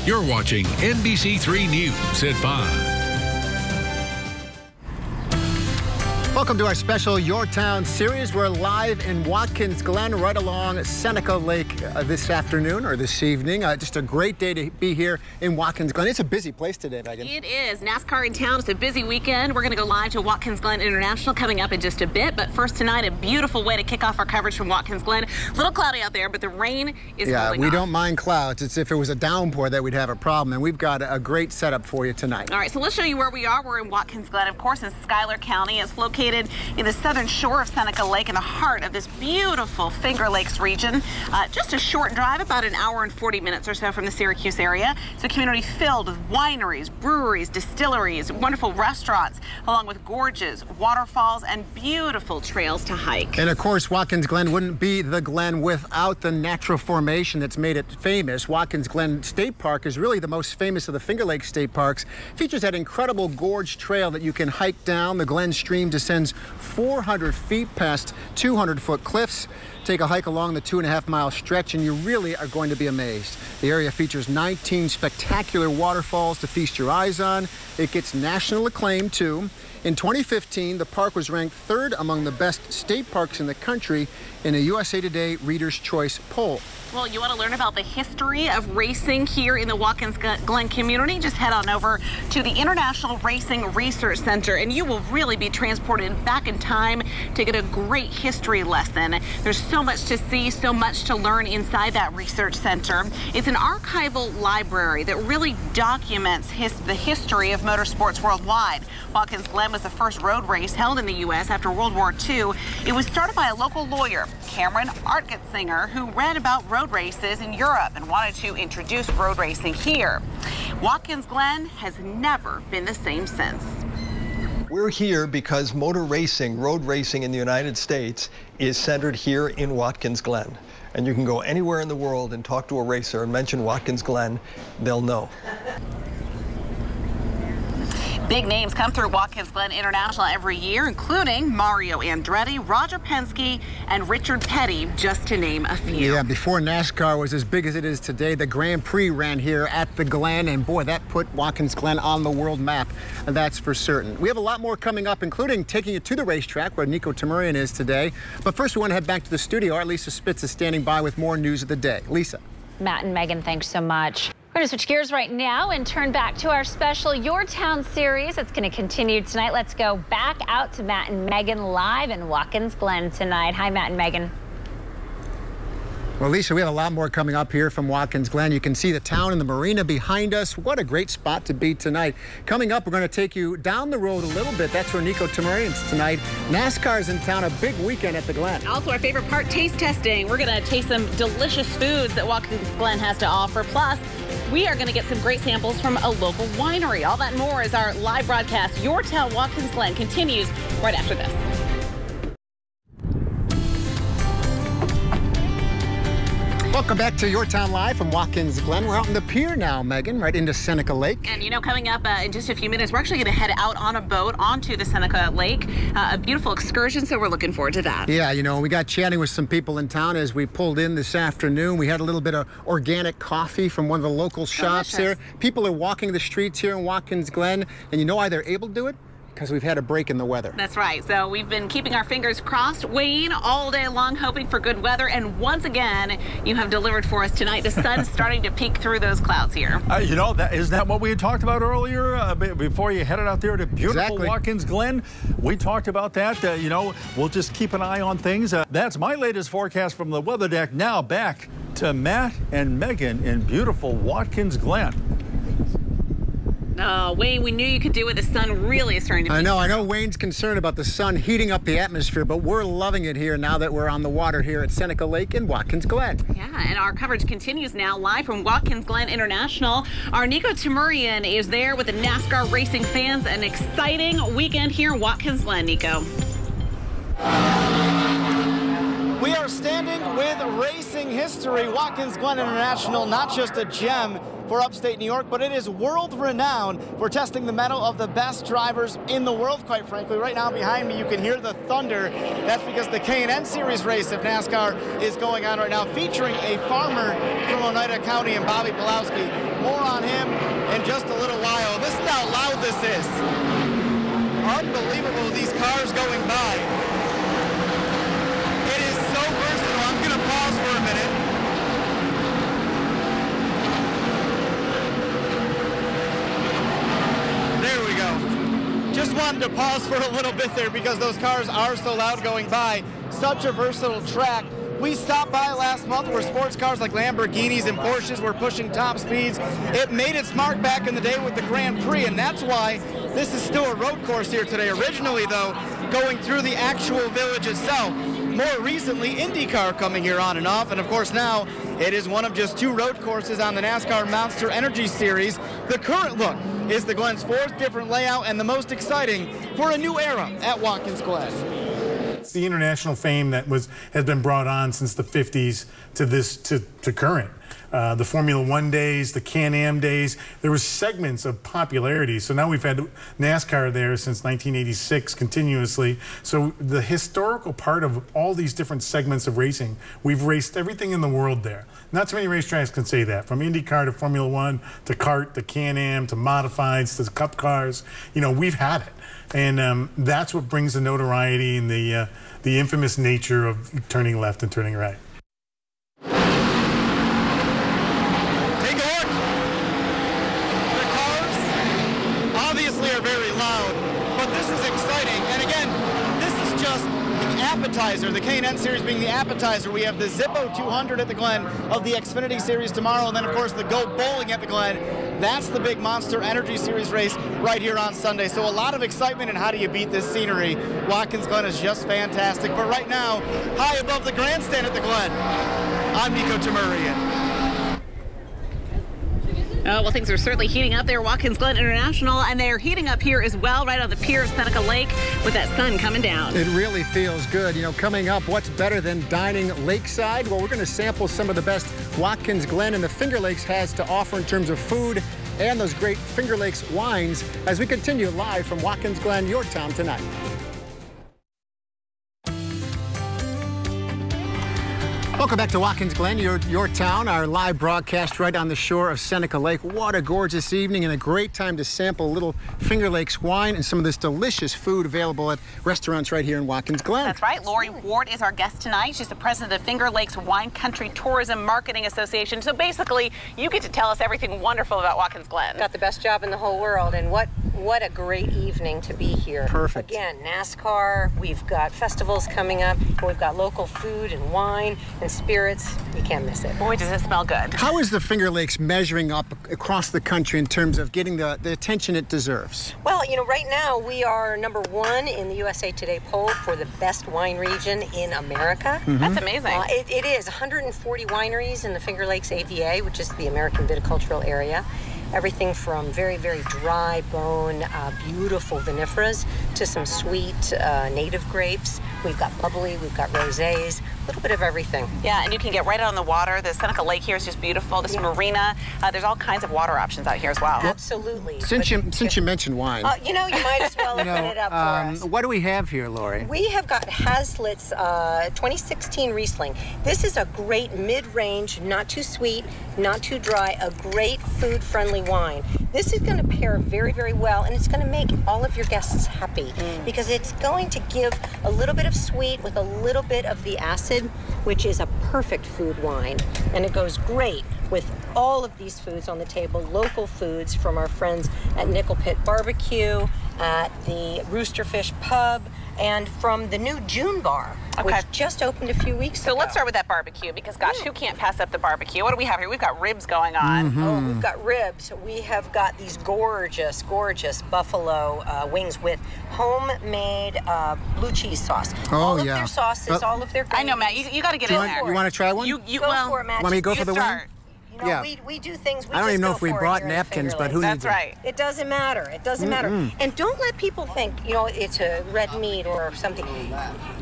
You're watching NBC3 News at 5. Welcome to our special Your Town series. We're live in Watkins Glen, right along Seneca Lake this afternoon or this evening. Just a great day to be here in Watkins Glen. It's a busy place today, Megan. It is. NASCAR in town. It's a busy weekend. We're going to go live to Watkins Glen International coming up in just a bit. But first tonight, a beautiful way to kick off our coverage from Watkins Glen. A little cloudy out there, but the rain is holding we off. don't mind clouds. It's if it was a downpour that we'd have a problem. And we've got a great setup for you tonight. All right, so let's show you where we are. We're in Watkins Glen, of course, in Schuyler County. It's located in the southern shore of Seneca Lake in the heart of this beautiful Finger Lakes region. Just a short drive, about an hour and 40 minutes or so from the Syracuse area. It's a community filled with wineries, breweries, distilleries, wonderful restaurants, along with gorges, waterfalls, and beautiful trails to hike. And of course, Watkins Glen wouldn't be the Glen without the natural formation that's made it famous. Watkins Glen State Park is really the most famous of the Finger Lakes state parks. Features that incredible gorge trail that you can hike down. The Glen stream descends 400 feet past 200-foot cliffs. Take a hike along the 2.5-mile stretch and you really are going to be amazed. The area features 19 spectacular waterfalls to feast your eyes on. It gets national acclaim too. In 2015, the park was ranked third among the best state parks in the country in a USA Today Reader's Choice poll. Well, you want to learn about the history of racing here in the Watkins Glen community? Just head on over to the International Racing Research Center and you will really be transported back in time to get a great history lesson. There's so much to see, so much to learn inside that research center. It's an archival library that really documents the history of motorsports worldwide. Watkins Glen was the first road race held in the U.S. after World War II. It was started by a local lawyer, Cameron Artgetsinger, who read about road races in Europe and wanted to introduce road racing here. Watkins Glen has never been the same since. We're here because motor racing, road racing in the United States is centered here in Watkins Glen. And you can go anywhere in the world and talk to a racer and mention Watkins Glen, they'll know. Big names come through Watkins Glen International every year, including Mario Andretti, Roger Penske, and Richard Petty, just to name a few. Yeah, before NASCAR was as big as it is today, the Grand Prix ran here at the Glen, and boy, that put Watkins Glen on the world map, and that's for certain. We have a lot more coming up, including taking you to the racetrack where Nico Tamurian is today. But first, we want to head back to the studio. Our Lisa Spitz is standing by with more news of the day. Lisa. Matt and Megan, thanks so much. We're going to switch gears right now and turn back to our special Your Town series. It's going to continue tonight. Let's go back out to Matt and Megan live in Watkins Glen tonight. Hi, Matt and Megan. Well, Lisa, we have a lot more coming up here from Watkins Glen. You can see the town and the marina behind us. What a great spot to be tonight. Coming up, we're going to take you down the road a little bit. That's where Nico Tamurian's tonight. NASCAR's in town, a big weekend at the Glen. Also, our favorite part, taste testing. We're going to taste some delicious foods that Watkins Glen has to offer. Plus, we are going to get some great samples from a local winery. All that and more as our live broadcast, Your Town Watkins Glen, continues right after this. Welcome back to Your Town Live from Watkins Glen. We're out in the pier now, Megan, right into Seneca Lake. And you know, coming up in just a few minutes, we're actually going to head out on a boat onto the Seneca Lake. A beautiful excursion, so we're looking forward to that. Yeah, you know, we got chatting with some people in town as we pulled in this afternoon. We had a little bit of organic coffee from one of the local shops here. People are walking the streets here in Watkins Glen, and you know why they're able to do it? Because we've had a break in the weather. That's right. So we've been keeping our fingers crossed, Wayne, all day long, hoping for good weather. And once again, you have delivered for us tonight. The sun's starting to peek through those clouds here. You know, isn't that what we had talked about earlier before you headed out there to beautiful Watkins Glen? We talked about that. You know, we'll just keep an eye on things. That's my latest forecast from the weather deck. Now back to Matt and Megan in beautiful Watkins Glen. Wayne, we knew you could do it. The sun really is starting to peak. I know Wayne's concerned about the sun heating up the atmosphere, but we're loving it here now that we're on the water here at Seneca Lake in Watkins Glen. Yeah, and our coverage continues now live from Watkins Glen International. Our Nico Tamurian is there with the NASCAR racing fans. An exciting weekend here in Watkins Glen, Nico. We are standing with racing history. Watkins Glen International, not just a gem for upstate New York, but it is world-renowned for testing the mettle of the best drivers in the world, quite frankly. Right now behind me, you can hear the thunder. That's because the K&N Series race of NASCAR is going on right now, featuring a farmer from Oneida County and Bobby Pulowski. More on him in just a little while. This is how loud this is. Unbelievable, these cars going by. It is so versatile. I'm going to pause for a minute. There we go. Just wanted to pause for a little bit there because those cars are so loud going by. Such a versatile track. We stopped by last month where sports cars like Lamborghinis and Porsches were pushing top speeds. It made its mark back in the day with the Grand Prix, and that's why this is still a road course here today. Originally, though, going through the actual village itself. More recently, IndyCar coming here on and off, and of course now it is one of just 2 road courses on the NASCAR Monster Energy Series. The current look is the Glen's 4th different layout and the most exciting for a new era at Watkins Glen. It's the international fame that has been brought on since the 50s to current. The Formula One days, the Can-Am days, there were segments of popularity. So now we've had NASCAR there since 1986 continuously. So the historical part of all these different segments of racing, we've raced everything in the world there. Not too many racetracks can say that. From IndyCar to Formula One to kart to Can-Am to modifieds to cup cars, you know, we've had it. And that's what brings the notoriety and the infamous nature of turning left and turning right. Take a look. The cars obviously are very loud, but this is exciting. And again, this is just the appetizer, the K&N Series being the appetizer. We have the Zippo 200 at the Glen of the Xfinity Series tomorrow, and then, of course, the Go Bowling at the Glen. That's the big Monster Energy Series race right here on Sunday. So a lot of excitement, and how do you beat this scenery? Watkins Glen is just fantastic. But right now, high above the grandstand at the Glen, I'm Nico Tamurian. Oh, well, things are certainly heating up there, Watkins Glen International, and they're heating up here as well, right on the pier of Seneca Lake with that sun coming down. It really feels good. You know, coming up, what's better than dining lakeside? Well, we're going to sample some of the best Watkins Glen and the Finger Lakes has to offer in terms of food and those great Finger Lakes wines as we continue live from Watkins Glen, your town tonight. Welcome back to Watkins Glen, your town, our live broadcast right on the shore of Seneca Lake. What a gorgeous evening and a great time to sample a little Finger Lakes wine and some of this delicious food available at restaurants right here in Watkins Glen. That's right. Lori Ward is our guest tonight. She's the president of Finger Lakes Wine Country Tourism Marketing Association. So basically, you get to tell us everything wonderful about Watkins Glen. Got the best job in the whole world, and what a great evening to be here. Perfect. Again, NASCAR, we've got festivals coming up, we've got local food and wine and spirits. You can't miss it. Boy, does it smell good. How is the Finger Lakes measuring up across the country in terms of getting the attention it deserves? Well, you know, right now we are #1 in the USA Today poll for the best wine region in America. Mm-hmm. That's amazing. It is 140 wineries in the Finger Lakes AVA, which is the American Viticultural Area. Everything from very, very dry bone, beautiful vinifera's to some sweet native grapes. We've got bubbly, we've got rosés, a little bit of everything. Yeah, and you can get right out on the water. The Seneca Lake here is just beautiful. This marina, there's all kinds of water options out here as well. Absolutely. Since you mentioned wine. You know, you might as well open it up for us. What do we have here, Lori? We have got Hazlitt's 2016 Riesling. This is a great mid-range, not too sweet, not too dry, a great food-friendly wine. This is going to pair very, very well, and it's going to make all of your guests happy because it's going to give a little bit of sweet with a little bit of the acid, which is a perfect food wine. And it goes great with all of these foods on the table, local foods from our friends at Nickel Pit Barbecue, at the Roosterfish Pub, and from the new June Bar, which just opened a few weeks ago. So let's start with that barbecue because, gosh, who can't pass up the barbecue? What do we have here? We've got ribs going on. Mm-hmm. Oh, we've got ribs. We have got these gorgeous, gorgeous buffalo wings with homemade blue cheese sauce. All of their sauces, all of their gravies. I know, Matt. You got to get in there. You want to try one? Go for it, Matt. Want me to go for the wing? You know, we do things. I don't even know if we brought napkins, but who needs them? That's right. It doesn't matter. It doesn't matter. And don't let people think, you know, it's a red meat or something.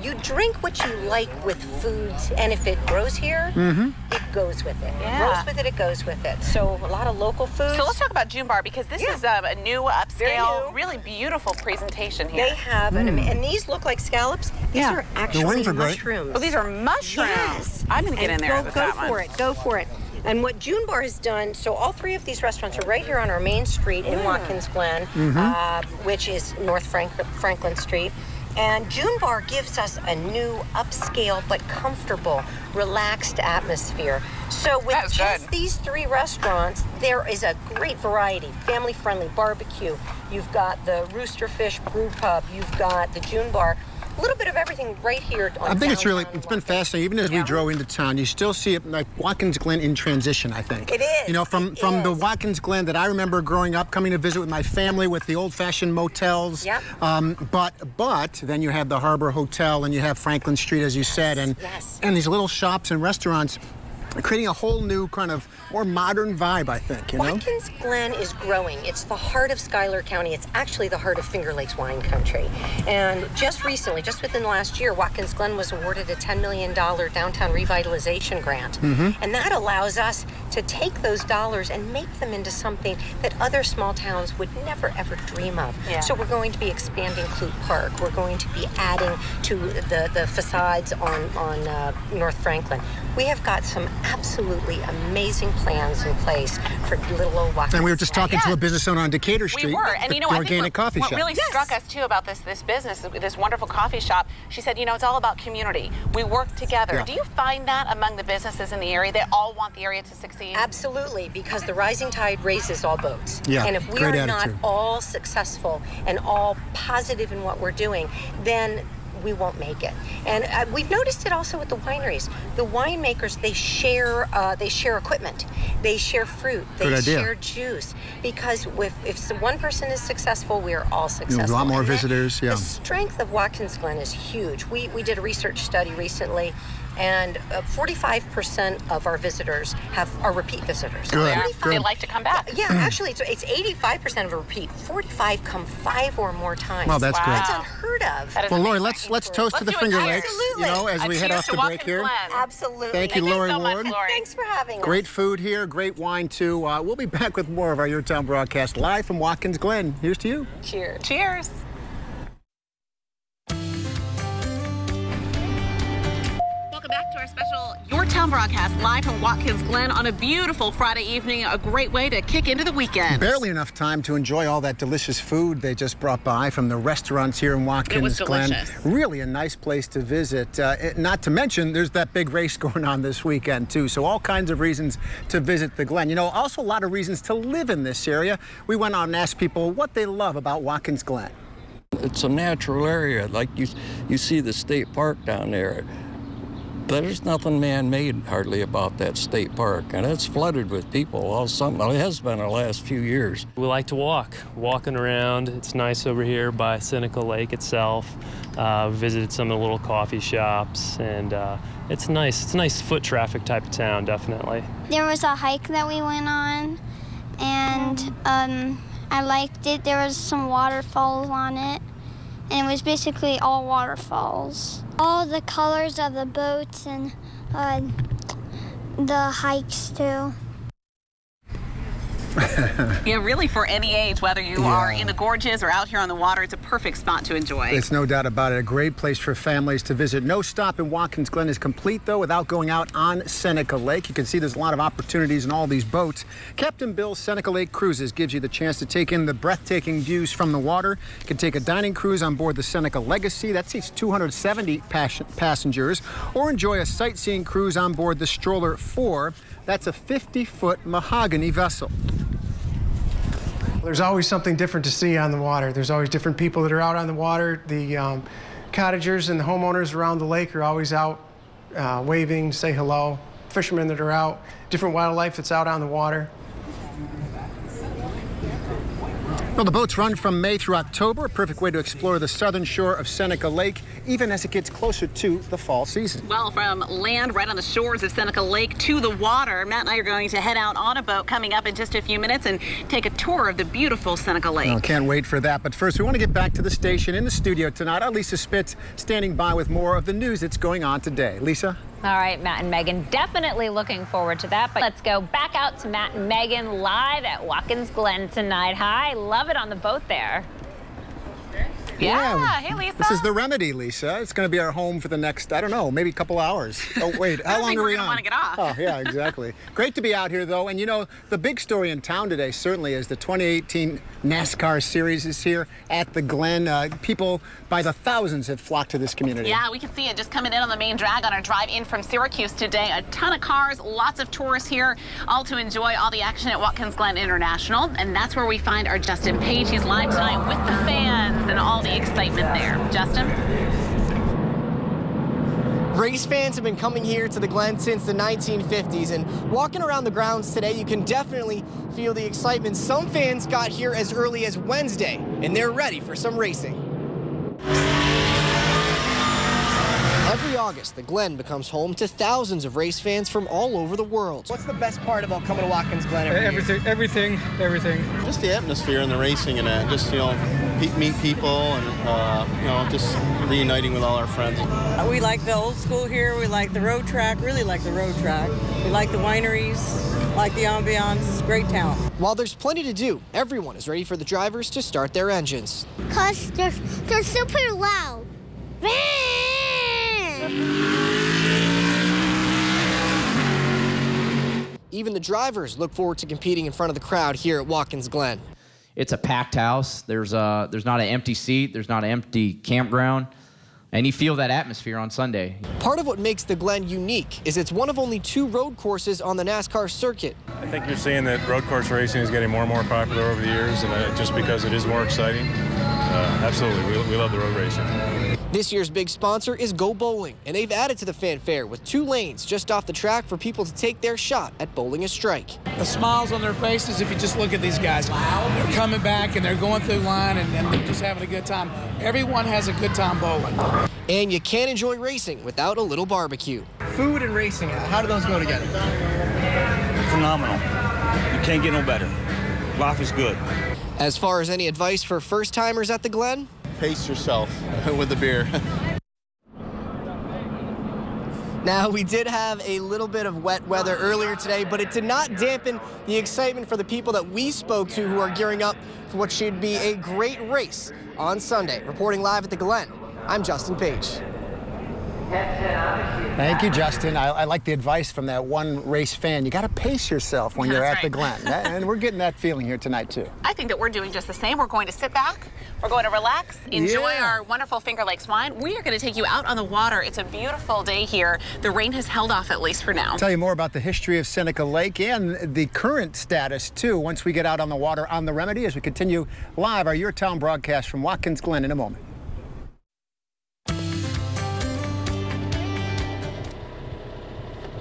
You drink what you like with foods, and if it grows here, it goes with it. Yeah. It grows with it, it goes with it. So a lot of local foods. So let's talk about June Bar, because this is a new upscale, really beautiful presentation here. They have, and these look like scallops. These are actually mushrooms. Oh, these are mushrooms. Yes. I'm going to get in there with that one. Go for it. And what June Bar has done, so all three of these restaurants are right here on our main street in Watkins Glen, which is North Franklin Street. And June Bar gives us a new, upscale, but comfortable, relaxed atmosphere. So with just these three restaurants, there is a great variety. Family-friendly barbecue. You've got the Rooster Fish Brew Pub. You've got the June Bar. A little bit of everything right here on I think it's been fascinating. Even as we drove into town, you still see it like Watkins Glen in transition, I think. It is. You know, from the Watkins Glen that I remember growing up, coming to visit with my family with the old-fashioned motels. Yep. But then you have the Harbor Hotel and you have Franklin Street, as you said, and these little shops and restaurants creating a whole new kind of more modern vibe, I think, you know? Watkins Glen is growing. It's the heart of Schuyler County. It's actually the heart of Finger Lakes wine country. And just recently, just within the last year, Watkins Glen was awarded a $10 million downtown revitalization grant. And that allows us to take those dollars and make them into something that other small towns would never, ever dream of. So we're going to be expanding Clute Park. We're going to be adding to the facades on North Franklin. We have got some absolutely amazing plans in place for little old Watkins. And we were just talking to a business owner on Decatur Street. We were, and you know, the I organic think coffee shop. What really struck us too about this business, this wonderful coffee shop, she said, you know, it's all about community. We work together. Do you find that among the businesses in the area? They all want the area to succeed? Absolutely, because the rising tide raises all boats. Yeah, and if we are not all successful and all positive in what we're doing, then we won't make it. And we've noticed it also with the wineries. The winemakers, they share equipment, they share fruit, they share juice, because if one person is successful, we are all successful. A lot more visitors. The strength of Watkins Glen is huge. We did a research study recently, and 45% of our visitors are repeat visitors. They like to come back. Yeah, actually, it's 85% of a repeat. 45 come 5 or more times. Well, that's great. That's unheard of. Well, Lori, let's toast to the Finger Lakes. You know, as we head off the break here. Absolutely. Thank you, Lori Ward. Thanks for having us. Great food here, great wine too. We'll be back with more of our Your Town broadcast live from Watkins Glen. Here's to you. Cheers. Cheers. Back to our special Your Town broadcast live from Watkins Glen on a beautiful Friday evening. A great way to kick into the weekend. Barely enough time to enjoy all that delicious food they just brought by from the restaurants here in Watkins Glen. It was delicious. Really a nice place to visit. Not to mention, there's that big race going on this weekend too. So all kinds of reasons to visit the Glen. You know, also a lot of reasons to live in this area. We went out and asked people what they love about Watkins Glen. It's a natural area. Like you see the state park down there. There's nothing man-made hardly about that state park, and it's flooded with people. It has been the last few years. We like to walking around. It's nice over here by Seneca Lake itself. Visited some of the little coffee shops, and it's nice. It's a nice foot traffic type of town, definitely. There was a hike that we went on, and I liked it. There was some waterfalls on it, and it was basically all waterfalls. All the colors of the boats and the hikes too. Yeah, really for any age, whether you are in the gorges or out here on the water, it's a perfect spot to enjoy. It's no doubt about it. A great place for families to visit. No stop in Watkins Glen is complete, though, without going out on Seneca Lake. You can see there's a lot of opportunities in all these boats. Captain Bill's Seneca Lake Cruises gives you the chance to take in the breathtaking views from the water. You can take a dining cruise on board the Seneca Legacy. That seats 270 passengers. Or enjoy a sightseeing cruise on board the Stroller 4. That's a 50-foot mahogany vessel. There's always something different to see on the water. There's always different people that are out on the water. The cottagers and the homeowners around the lake are always out waving, say hello. Fishermen that are out, different wildlife that's out on the water. Well, the boats run from May through October, a perfect way to explore the southern shore of Seneca Lake, even as it gets closer to the fall season. Well, from land right on the shores of Seneca Lake to the water, Matt and I are going to head out on a boat coming up in just a few minutes and take a tour of the beautiful Seneca Lake. Oh, can't wait for that. But first, we want to get back to the station in the studio tonight. Our Lisa Spitz standing by with more of the news that's going on today. Lisa? All right, Matt and Megan, definitely looking forward to that. But let's go back out to Matt and Megan live at Watkins Glen tonight. Hi, love it on the boat there. Yeah. Hey, Lisa. This is the Remedy, Lisa. It's going to be our home for the next, I don't know, maybe a couple hours. Oh, wait, how long are we on? Want to get off. Oh, yeah, exactly. Great to be out here, though. And, you know, the big story in town today certainly is the 2018 NASCAR Series is here at the Glen. People by the thousands have flocked to this community. Yeah, we can see it just coming in on the main drag on our drive in from Syracuse today. A ton of cars, lots of tourists here, all to enjoy all the action at Watkins Glen International. And that's where we find our Justin Page. He's live tonight with the fans and all the excitement there. Justin? Race fans have been coming here to the Glen since the 1950s, and walking around the grounds today, you can definitely feel the excitement. Some fans got here as early as Wednesday, and they're ready for some racing. Every August, the Glen becomes home to thousands of race fans from all over the world. What's the best part about coming to Watkins Glen every year? Everything. Just the atmosphere and the racing and just, you know, meet people and, you know, just reuniting with all our friends. We like the old school here. We like the road track, really like the road track. We like the wineries, like the ambiance. It's great town. While there's plenty to do, everyone is ready for the drivers to start their engines. Because they're super loud. Even the drivers look forward to competing in front of the crowd here at Watkins Glen. It's a packed house. There's not an empty seat. There's not an empty campground. And you feel that atmosphere on Sunday. Part of what makes the Glen unique is it's one of only 2 road courses on the NASCAR circuit. I think you're seeing that road course racing is getting more and more popular over the years, and just because it is more exciting, absolutely, we love the road racing. This year's big sponsor is Go Bowling, and they've added to the fanfare with 2 lanes just off the track for people to take their shot at bowling a strike. The smiles on their faces, if you just look at these guys, they're coming back and they're going through line and they're just having a good time. Everyone has a good time bowling. And you can't enjoy racing without a little barbecue. Food and racing, how do those go together? Phenomenal. You can't get no better. Life is good. As far as any advice for first-timers at the Glen? Pace yourself with the beer. Now, we did have a little bit of wet weather earlier today, but it did not dampen the excitement for the people that we spoke to who are gearing up for what should be a great race on Sunday. Reporting live at the Glen, I'm Justin Page. Thank you, Justin. I like the advice from that one race fan. You got to pace yourself when you're at the Glen. And we're getting that feeling here tonight, too. I think that we're doing just the same. We're going to sit back. We're going to relax, enjoy our wonderful Finger Lakes wine. We are going to take you out on the water. It's a beautiful day here. The rain has held off, at least for now. I'll tell you more about the history of Seneca Lake and the current status, too, once we get out on the water on the Remedy as we continue live our Your Town broadcast from Watkins Glen in a moment.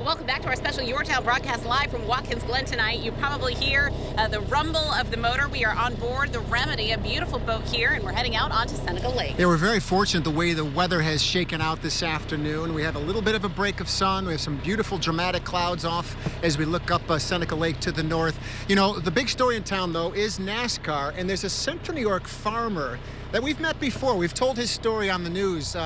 Welcome back to our special Your Town broadcast live from Watkins Glen tonight. You probably hear the rumble of the motor. We are on board the Remedy, a beautiful boat here, and we're heading out onto Seneca Lake. Yeah, we're very fortunate the way the weather has shaken out this afternoon. We had a little bit of a break of sun. We have some beautiful dramatic clouds off as we look up Seneca Lake to the north. You know, the big story in town, though, is NASCAR, and there's a Central New York farmer that we've met before. We've told his story on the news,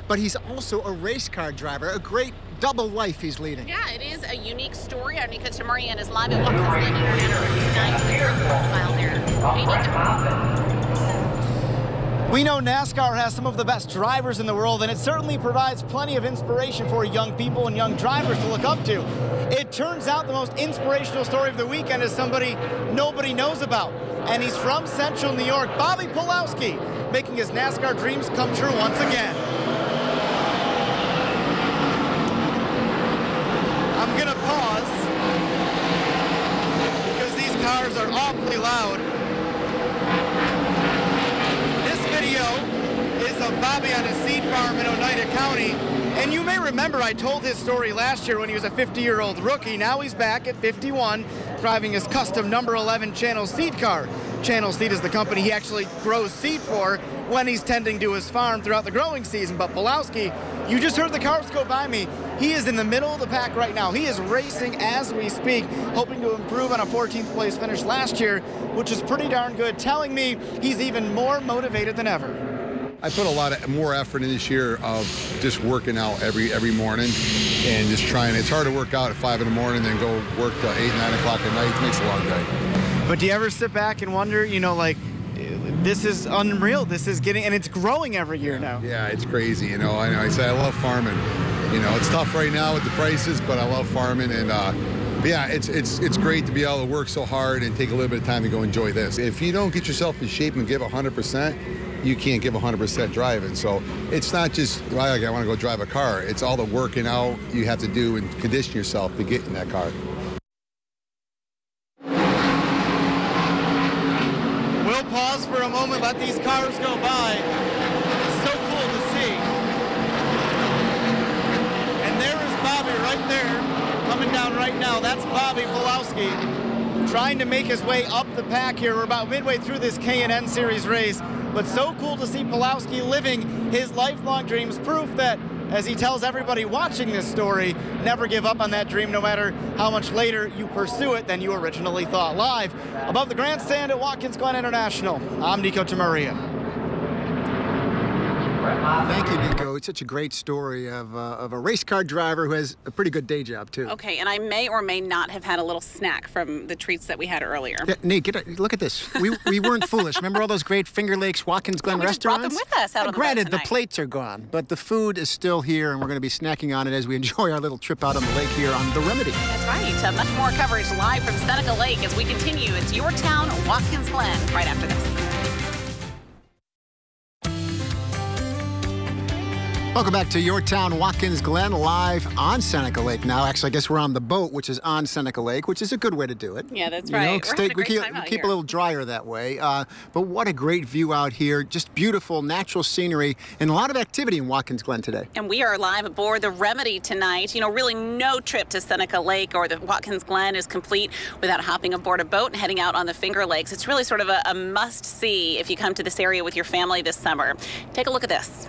but he's also a race car driver, a great double life he's leading. Yeah, it is a unique story. Our Nika Tamarian is live at Watkins Glen International. We know NASCAR has some of the best drivers in the world, and it certainly provides plenty of inspiration for young people and young drivers to look up to. It turns out the most inspirational story of the weekend is somebody nobody knows about, and he's from Central New York, Bobby Pulowski, making his NASCAR dreams come true once again. I'm gonna pause because these cars are awfully loud. This video is of Bobby on his seed farm in Oneida County. And you may remember I told his story last year when he was a 50-year-old rookie. Now he's back at 51, driving his custom number 11 channel seed car. Channel Seed is the company he actually grows seed for when he's tending to his farm throughout the growing season. But Pulowski, you just heard the cars go by me. He is in the middle of the pack right now. He is racing as we speak, hoping to improve on a 14th place finish last year, which is pretty darn good, telling me he's even more motivated than ever. I put a lot more effort in this year of just working out every morning and just trying. It's hard to work out at 5 in the morning and then go work till 8, 9 o'clock at night. It makes a long day. But do you ever sit back and wonder, you know, like, this is unreal. This is getting, and it's growing every year now. Yeah, it's crazy. You know, I say I love farming. You know, it's tough right now with the prices, but I love farming. And yeah, it's great to be able to work so hard and take a little bit of time to go enjoy this. If you don't get yourself in shape and give 100%, you can't give 100% driving. So it's not just, like, I want to go drive a car. It's all the working out you have to do and condition yourself to get in that car. We'll pause for a moment, let these cars go by. It's so cool to see. And there is Bobby right there, coming down right now. That's Bobby Pulowski, trying to make his way up the pack here. We're about midway through this K&N Series race. But so cool to see Pulowski living his lifelong dreams, proof that, as he tells everybody watching this story, never give up on that dream no matter how much later you pursue it than you originally thought. Live above the grandstand at Watkins Glen International, I'm Nico Tamaria. Thank you, Nico. It's such a great story of a race car driver who has a pretty good day job, too. Okay, and I may or may not have had a little snack from the treats that we had earlier. Yeah, Nate, look at this. We weren't foolish. Remember all those great Finger Lakes, Watkins Glen restaurants? We just brought them with us out on the Granted, road the tonight. plates are gone, but the food is still here, and we're going to be snacking on it as we enjoy our little trip out on the lake here on The Remedy. That's right. Much more coverage live from Seneca Lake as we continue. It's Your Town, Watkins Glen, right after this. Welcome back to Your Town, Watkins Glen, live on Seneca Lake now. Actually, I guess we're on the boat, which is on Seneca Lake, which is a good way to do it. Yeah, that's right. We keep a little drier that way. But what a great view out here. Just beautiful natural scenery and a lot of activity in Watkins Glen today. And we are live aboard the Remedy tonight. You know, really no trip to Seneca Lake or the Watkins Glen is complete without hopping aboard a boat and heading out on the Finger Lakes. It's really sort of a must-see if you come to this area with your family this summer. Take a look at this.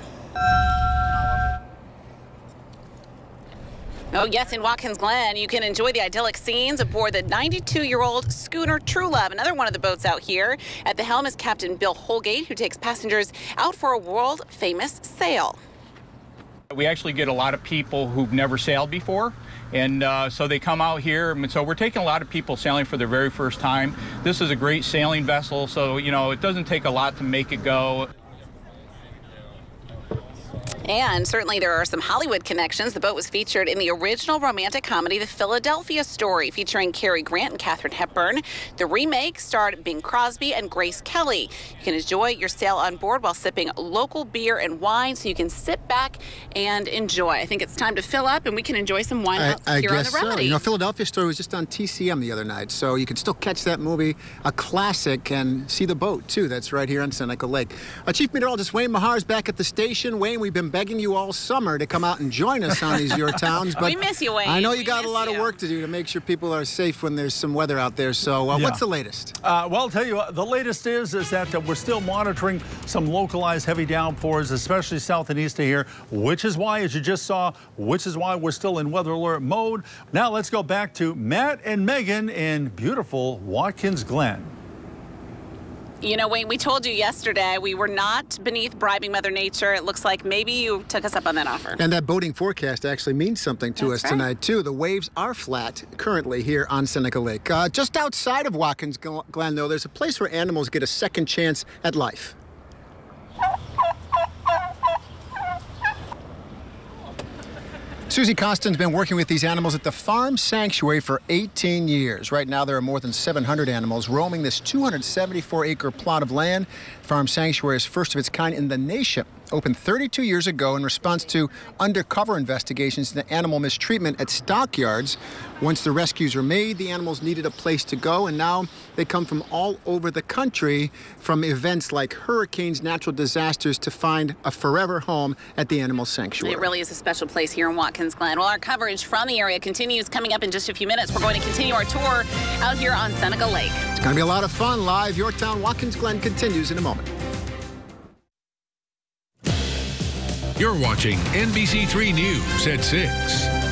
Oh, yes, in Watkins Glen, you can enjoy the idyllic scenes aboard the 92-year-old schooner True Love, another one of the boats out here. At the helm is Captain Bill Holgate, who takes passengers out for a world-famous sail. We actually get a lot of people who've never sailed before, and so they come out here. And so we're taking a lot of people sailing for their very first time. This is a great sailing vessel, so, you know, it doesn't take a lot to make it go. And certainly there are some Hollywood connections. The boat was featured in the original romantic comedy, The Philadelphia Story, featuring Cary Grant and Katharine Hepburn. The remake starred Bing Crosby and Grace Kelly. You can enjoy your sail on board while sipping local beer and wine, so you can sit back and enjoy. I think it's time to fill up, and we can enjoy some wine out here on the Remedy. So. You know, Philadelphia Story was just on TCM the other night, so you can still catch that movie, a classic, and see the boat, too. That's right here on Seneca Lake. Chief Meteorologist Wayne Mahar is back at the station. Wayne, we've been begging you all summer to come out and join us on these Your Towns, but we miss you, Wayne. I know you got a lot of work to do to make sure people are safe when there's some weather out there. So what's the latest? Well, I'll tell you, the latest is that we're still monitoring some localized heavy downpours, especially south and east of here, which is why, as you just saw, we're still in weather alert mode. Now let's go back to Matt and Megan in beautiful Watkins Glen. You know, Wayne, we told you yesterday we were not beneath bribing Mother Nature. It looks like maybe you took us up on that offer. And that boating forecast actually means something to us tonight, too. The waves are flat currently here on Seneca Lake. Just outside of Watkins Glen, though, there's a place where animals get a second chance at life. Susie Costin's been working with these animals at the Farm Sanctuary for 18 years. Right now, there are more than 700 animals roaming this 274-acre plot of land. Farm Sanctuary is first of its kind in the nation. Opened 32 years ago in response to undercover investigations into animal mistreatment at stockyards. Once the rescues were made, the animals needed a place to go, and now they come from all over the country, from events like hurricanes, natural disasters, to find a forever home at the animal sanctuary. It really is a special place here in Watkins Glen. Well, our coverage from the area continues. Coming up in just a few minutes, we're going to continue our tour out here on Seneca Lake. It's going to be a lot of fun. Live Your Town Watkins Glen continues in a moment. You're watching NBC3 News at 6.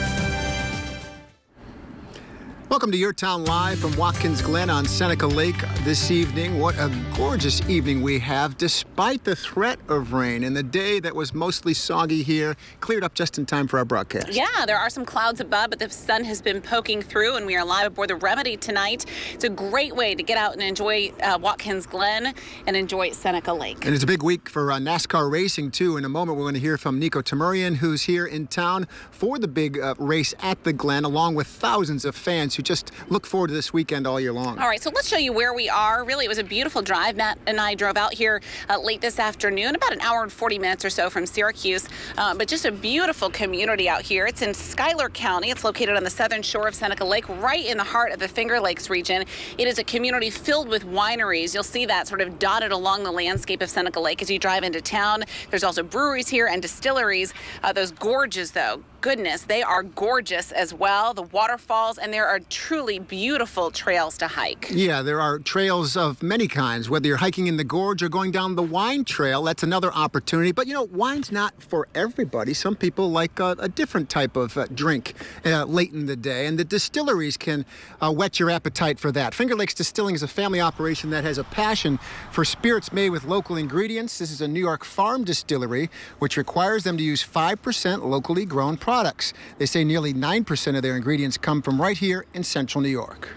Welcome to Your Town Live from Watkins Glen on Seneca Lake this evening. What a gorgeous evening we have, despite the threat of rain. And the day that was mostly soggy here cleared up just in time for our broadcast. Yeah, there are some clouds above, but the sun has been poking through, and we are live aboard the Remedy tonight. It's a great way to get out and enjoy Watkins Glen and enjoy Seneca Lake. And it's a big week for NASCAR racing, too. In a moment, we're going to hear from Nico Tamurian, who's here in town for the big race at the Glen, along with thousands of fans who just look forward to this weekend all year long. All right, so let's show you where we are. Really, it was a beautiful drive. Matt and I drove out here late this afternoon, about an hour and 40 minutes or so from Syracuse, but just a beautiful community out here. It's in Schuyler County. It's located on the southern shore of Seneca Lake, right in the heart of the Finger Lakes region. It is a community filled with wineries. You'll see that sort of dotted along the landscape of Seneca Lake as you drive into town. There's also breweries here and distilleries. Those gorges, though, goodness, they are gorgeous as well. The waterfalls, and there are truly beautiful trails to hike. Yeah, there are trails of many kinds, whether you're hiking in the gorge or going down the wine trail. That's another opportunity. But, you know, wine's not for everybody. Some people like a different type of drink late in the day, and the distilleries can whet your appetite for that. Finger Lakes Distilling is a family operation that has a passion for spirits made with local ingredients. This is a New York farm distillery, which requires them to use 5% locally grown products. They say nearly 9% of their ingredients come from right here in central New York.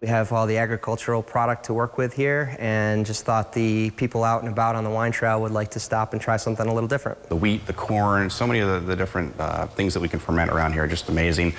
We have all the agricultural product to work with here, and just thought the people out and about on the wine trail would like to stop and try something a little different. The wheat, the corn, so many of the different things that we can ferment around here are just amazing.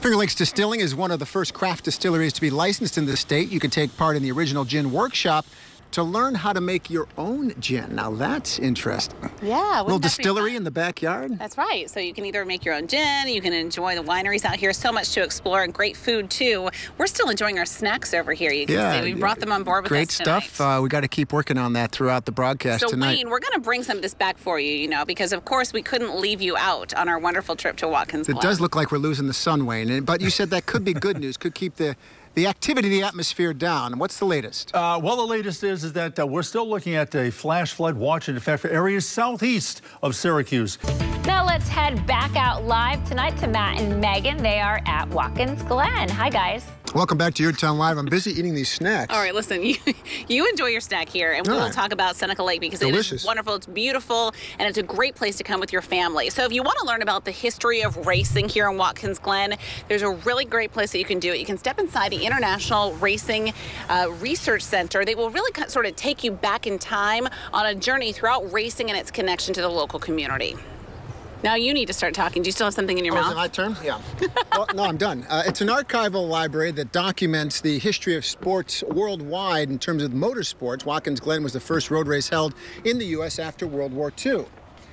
Finger Lakes Distilling is one of the first craft distilleries to be licensed in the state. You can take part in the original gin workshop to learn how to make your own gin. Now that's interesting. Yeah. A little distillery in the backyard. That's right. So you can either make your own gin, you can enjoy the wineries out here. So much to explore, and great food too. We're still enjoying our snacks over here. You can see we brought them on board with us tonight. Great stuff. We got to keep working on that throughout the broadcast tonight. So Wayne, we're going to bring some of this back for you, you know, because of course we couldn't leave you out on our wonderful trip to Watkins Glen. It does look like we're losing the sun, Wayne, but you said that could be good news, could keep the activity, the atmosphere down. What's the latest? Well, the latest is that we're still looking at a flash flood watch in effect for areas southeast of Syracuse. Now let's head back out live tonight to Matt and Megan. They are at Watkins Glen. Hi, guys. Welcome back to Your Town Live. I'm busy eating these snacks. All right, listen, you enjoy your snack here, and we'll talk about Seneca Lake because it is wonderful, it's beautiful, and it's a great place to come with your family. So if you want to learn about the history of racing here in Watkins Glen, there's a really great place that you can do it. You can step inside the International Racing Research Center. They will really sort of take you back in time on a journey throughout racing and its connection to the local community. Now you need to start talking. Do you still have something in your mouth? Is it my turn? Yeah. Well, no, I'm done. It's an archival library that documents the history of sports worldwide in terms of motorsports. Watkins Glen was the first road race held in the U.S. after World War II.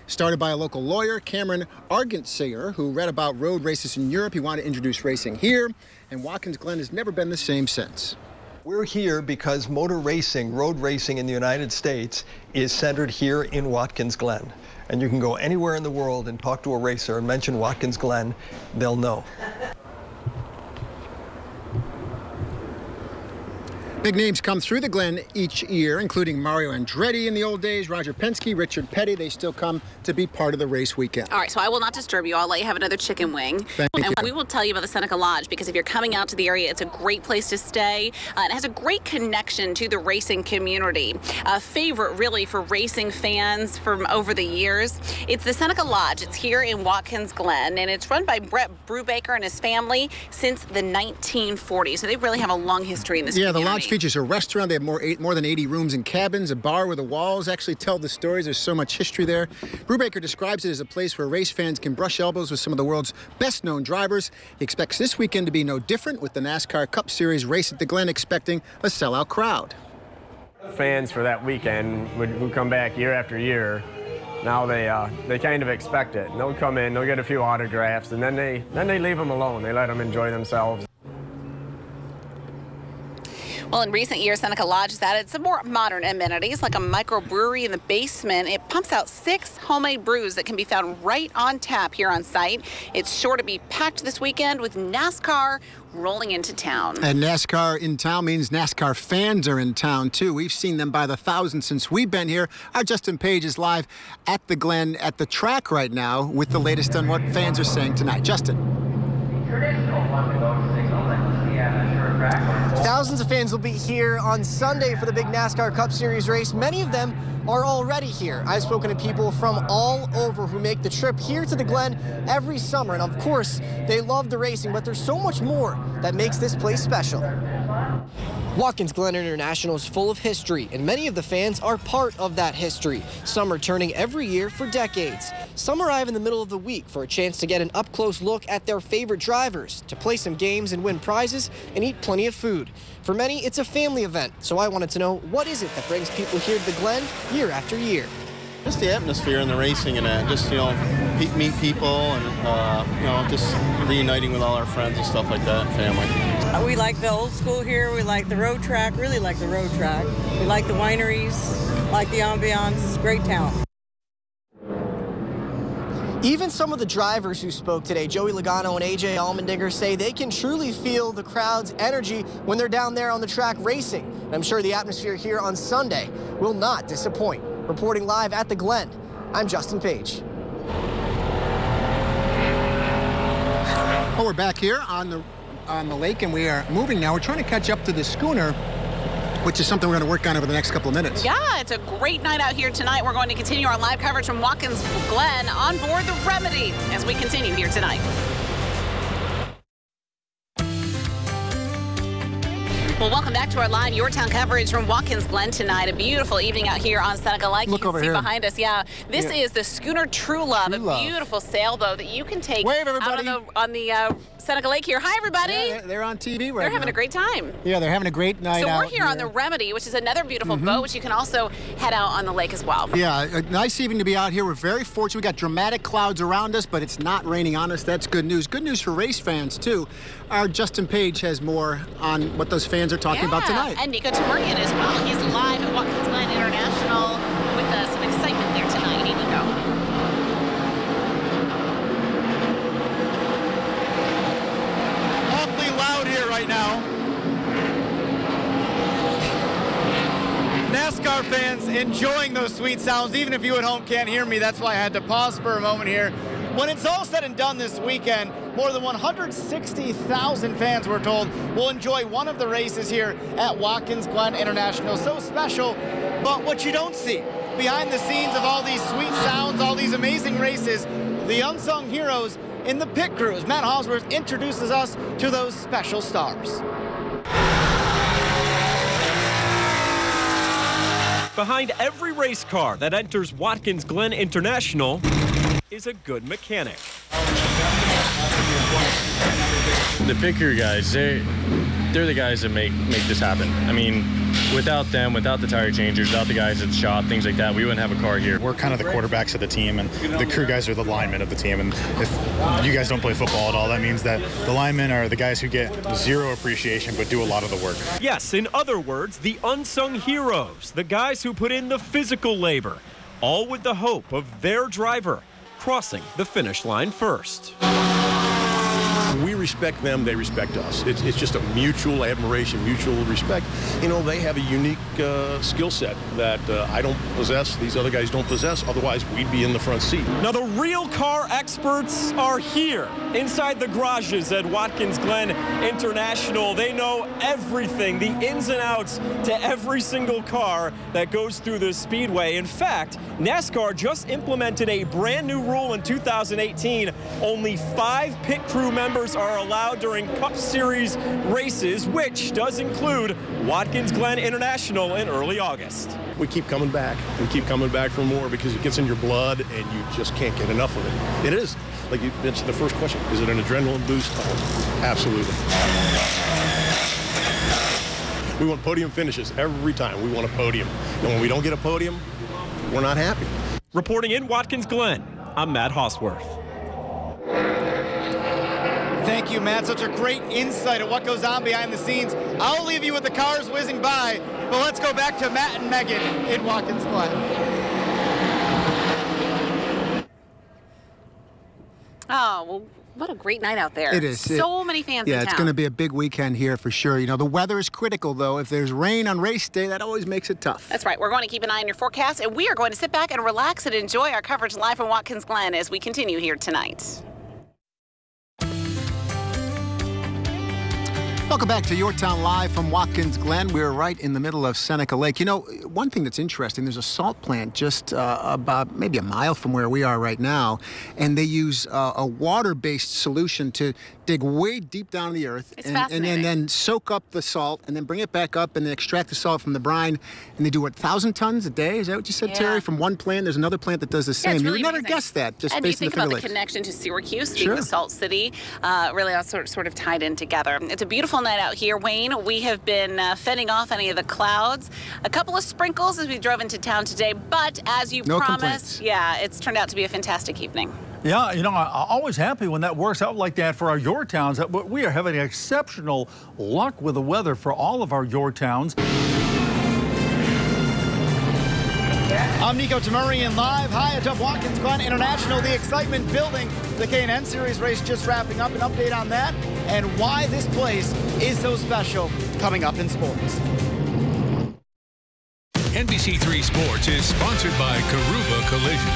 Started by a local lawyer, Cameron Argentsinger, who read about road races in Europe. He wanted to introduce racing here, and Watkins Glen has never been the same since. We're here because motor racing, road racing in the United States is centered here in Watkins Glen. And you can go anywhere in the world and talk to a racer and mention Watkins Glen, they'll know. Big names come through the Glen each year, including Mario Andretti in the old days, Roger Penske, Richard Petty. They still come to be part of the race weekend. All right, so I will not disturb you. I'll let you have another chicken wing. Thank you. We will tell you about the Seneca Lodge, because if you're coming out to the area, it's a great place to stay. It has a great connection to the racing community. A favorite, really, for racing fans from over the years. It's the Seneca Lodge. It's here in Watkins Glen, and it's run by Brett Brubaker and his family since the 1940s. So they really have a long history in this community. The lodge features a restaurant. They have more than 80 rooms and cabins, a bar where the walls actually tell the stories. There's so much history there. Brubaker describes it as a place where race fans can brush elbows with some of the world's best-known drivers. He expects this weekend to be no different, with the NASCAR Cup Series race at the Glen expecting a sellout crowd. Fans for that weekend who come back year after year, now they kind of expect it. They'll come in, they'll get a few autographs, and then they leave them alone. They let them enjoy themselves. Well, in recent years, Seneca Lodge has added some more modern amenities like a microbrewery in the basement. It pumps out 6 homemade brews that can be found right on tap here on site. It's sure to be packed this weekend with NASCAR rolling into town. And NASCAR in town means NASCAR fans are in town, too. We've seen them by the thousands since we've been here. Our Justin Page is live at the Glen at the track right now with the latest on what fans are saying tonight. Justin. Thousands of fans will be here on Sunday for the big NASCAR Cup Series race. Many of them are already here. I've spoken to people from all over who make the trip here to the Glen every summer. And of course, they love the racing, but there's so much more that makes this place special. Watkins Glen International is full of history, and many of the fans are part of that history. Some are turning every year for decades. Some arrive in the middle of the week for a chance to get an up-close look at their favorite drivers, to play some games and win prizes, and eat plenty of food. For many, it's a family event, so I wanted to know, what is it that brings people here to the Glen year after year? Just the atmosphere and the racing and just, you know, meet people and, you know, just reuniting with all our friends and stuff like that, family. We like the old school here. We like the road track, really like the road track. We like the wineries, like the ambiance, great town. Even some of the drivers who spoke today, Joey Logano and AJ Allmendinger, say they can truly feel the crowd's energy when they're down there on the track racing. And I'm sure the atmosphere here on Sunday will not disappoint. Reporting live at the Glen, I'm Justin Page. Well, we're back here on the lake, and we are moving now. We're trying to catch up to the schooner, which is something we're going to work on over the next couple of minutes. Yeah, it's a great night out here tonight. We're going to continue our live coverage from Watkins Glen on board the Remedy as we continue here tonight. Well, welcome back to our live Your Town coverage from Watkins Glen tonight. A beautiful evening out here on Seneca Lake. Look over see here behind us. Yeah, this is the schooner True Love, a beautiful sailboat that you can take out on the Seneca Lake here. Hi, everybody. Yeah, they're on TV right now. They're having a great time. Yeah, they're having a great night out. So we're here on the Remedy, which is another beautiful boat, which you can also head out on the lake as well. Yeah, a nice evening to be out here. We're very fortunate. We got dramatic clouds around us, but it's not raining on us. That's good news. Good news for race fans, too. Our Justin Page has more on what those fans are talking about tonight. And Nico Tamurian as well. He's live at Watkins Glen International with some excitement there tonight. Hey, Nico. Awfully loud here right now. NASCAR fans enjoying those sweet sounds. Even if you at home can't hear me, that's why I had to pause for a moment here. When it's all said and done this weekend, more than 160,000 fans, we're told, will enjoy one of the races here at Watkins Glen International. So special, but what you don't see behind the scenes of all these sweet sounds, all these amazing races, the unsung heroes in the pit crews. Matt Hosworth introduces us to those special stars. Behind every race car that enters Watkins Glen International is a good mechanic. The pit crew guys, they're the guys that make this happen. I mean, without them, without the tire changers, without the guys at the shop, things like that, we wouldn't have a car here. We're kind of the quarterbacks of the team, and the crew guys are the linemen of the team. And if you guys don't play football at all, that means that the linemen are the guys who get zero appreciation but do a lot of the work. Yes, in other words, the unsung heroes, the guys who put in the physical labor, all with the hope of their driver crossing the finish line first. We respect them, they respect us. It's just a mutual admiration, mutual respect. You know, they have a unique skill set that I don't possess, these other guys don't possess, otherwise we'd be in the front seat. Now the real car experts are here, inside the garages at Watkins Glen International. They know everything, the ins and outs to every single car that goes through this speedway. In fact, NASCAR just implemented a brand new rule in 2018. Only 5 pit crew members are allowed during Cup Series races, which does include Watkins Glen International in early August. We keep coming back. We keep coming back for more because it gets in your blood and you just can't get enough of it. It is, like you mentioned the first question, is it an adrenaline boost? Absolutely. We want podium finishes every time. We want a podium. And when we don't get a podium, we're not happy. Reporting in Watkins Glen, I'm Matt Hosworth. Thank you, Matt. Such a great insight of what goes on behind the scenes. I'll leave you with the cars whizzing by, but let's go back to Matt and Megan in Watkins Glen. Oh, well, what a great night out there. It is. So many fans in town. Yeah, it's going to be a big weekend here for sure. You know, the weather is critical, though. If there's rain on race day, that always makes it tough. That's right. We're going to keep an eye on your forecast, and we are going to sit back and relax and enjoy our coverage live from Watkins Glen as we continue here tonight. Welcome back to Your Town Live from Watkins Glen. We're right in the middle of Seneca Lake. You know, one thing that's interesting, there's a salt plant just about maybe a mile from where we are right now, and they use a water-based solution to dig way deep down in the earth and then soak up the salt and then bring it back up and then extract the salt from the brine. And they do, what, 1,000 tons a day? Is that what you said, Terry? From one plant, there's another plant that does the same. Really you would never guess that, just and based on the think about Lake. the connection to Syracuse, being the Salt City, really all sort of tied in together. It's a beautiful night out here, Wayne. We have been fending off any of the clouds. A couple of sprinkles as we drove into town today, but as you promised, it's turned out to be a fantastic evening. Yeah, you know, I'm always happy when that works out like that for our Your Towns. We are having exceptional luck with the weather for all of our Your Towns. I'm Nico Tamurian live high atop Watkins Glen International. The excitement building. The K&N Series race just wrapping up. An update on that and why this place is so special coming up in sports. NBC3 Sports is sponsored by Karuba Collision.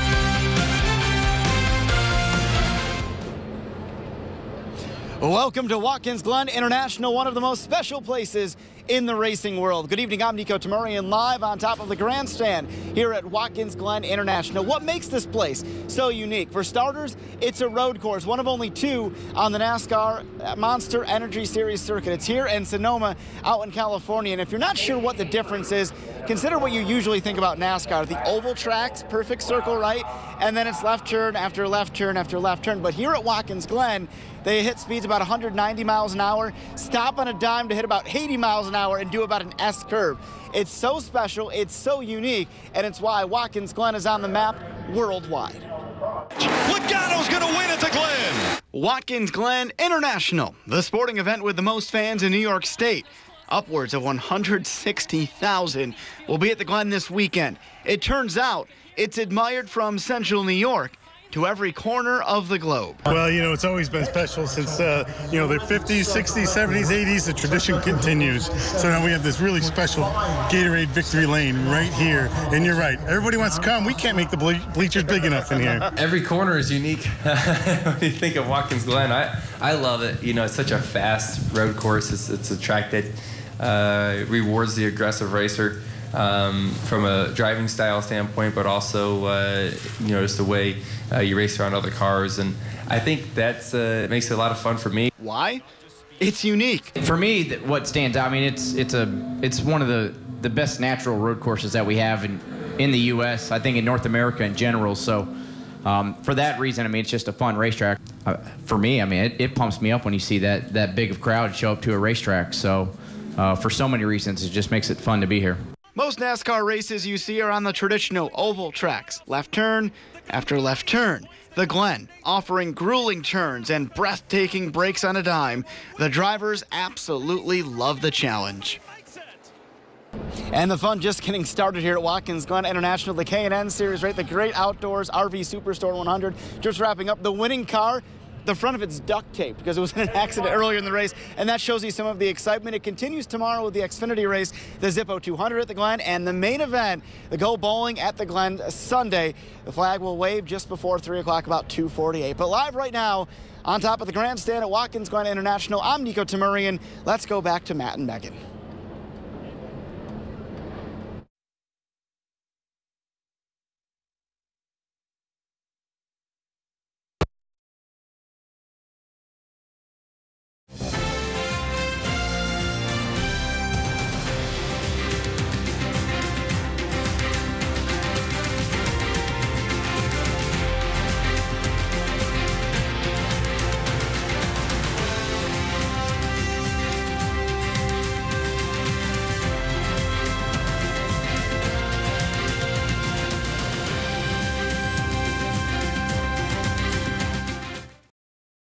Welcome to Watkins Glen International, one of the most special places in the racing world. Good evening, I'm Nico Tamurian live on top of the grandstand here at Watkins Glen International. What makes this place so unique? For starters, it's a road course, one of only two on the NASCAR Monster Energy Series circuit. It's here in Sonoma out in California. And if you're not sure what the difference is, consider what you usually think about NASCAR. The oval tracks, perfect circle, right? And then it's left turn after left turn after left turn. But here at Watkins Glen, they hit speeds about 190 miles an hour, stop on a dime to hit about 80 miles an hour and do about an S curve. It's so special, it's so unique, and it's why Watkins Glen is on the map worldwide. Logano's going to win at the Glen. Watkins Glen International, the sporting event with the most fans in New York State. Upwards of 160,000 will be at the Glen this weekend. It turns out it's admired from central New York to every corner of the globe. Well, you know, it's always been special since, you know, the 50s, 60s, 70s, 80s. The tradition continues. So now we have this really special Gatorade Victory Lane right here. And you're right. Everybody wants to come. We can't make the bleachers big enough in here. Every corner is unique. When you think of Watkins Glen, I love it. You know, it's such a fast road course. It's a track that rewards the aggressive racer. From a driving style standpoint, but also, you know, just the way you race around other cars. And I think that's it makes it a lot of fun for me. Why? It's unique. For me, what stands out, I mean, it's one of the best natural road courses that we have in the U.S., I think in North America in general. So for that reason, I mean, it's just a fun racetrack. For me, I mean, it pumps me up when you see that big of crowd show up to a racetrack. So for so many reasons, it just makes it fun to be here. Most NASCAR races you see are on the traditional oval tracks, left turn after left turn. The Glen, offering grueling turns and breathtaking breaks on a dime, the drivers absolutely love the challenge. And the fun just getting started here at Watkins Glen International. The K&N Series, right? The Great Outdoors RV Superstore 100 just wrapping up. The winning car, the front of it's duct taped because it was in an accident earlier in the race, and that shows you some of the excitement. It continues tomorrow with the Xfinity race, the Zippo 200 at the Glen, and the main event, the Go Bowling at the Glen Sunday. The flag will wave just before 3 o'clock, about 2:48. But live right now on top of the grandstand at Watkins Glen International, I'm Nico Tamurian. Let's go back to Matt and Megan.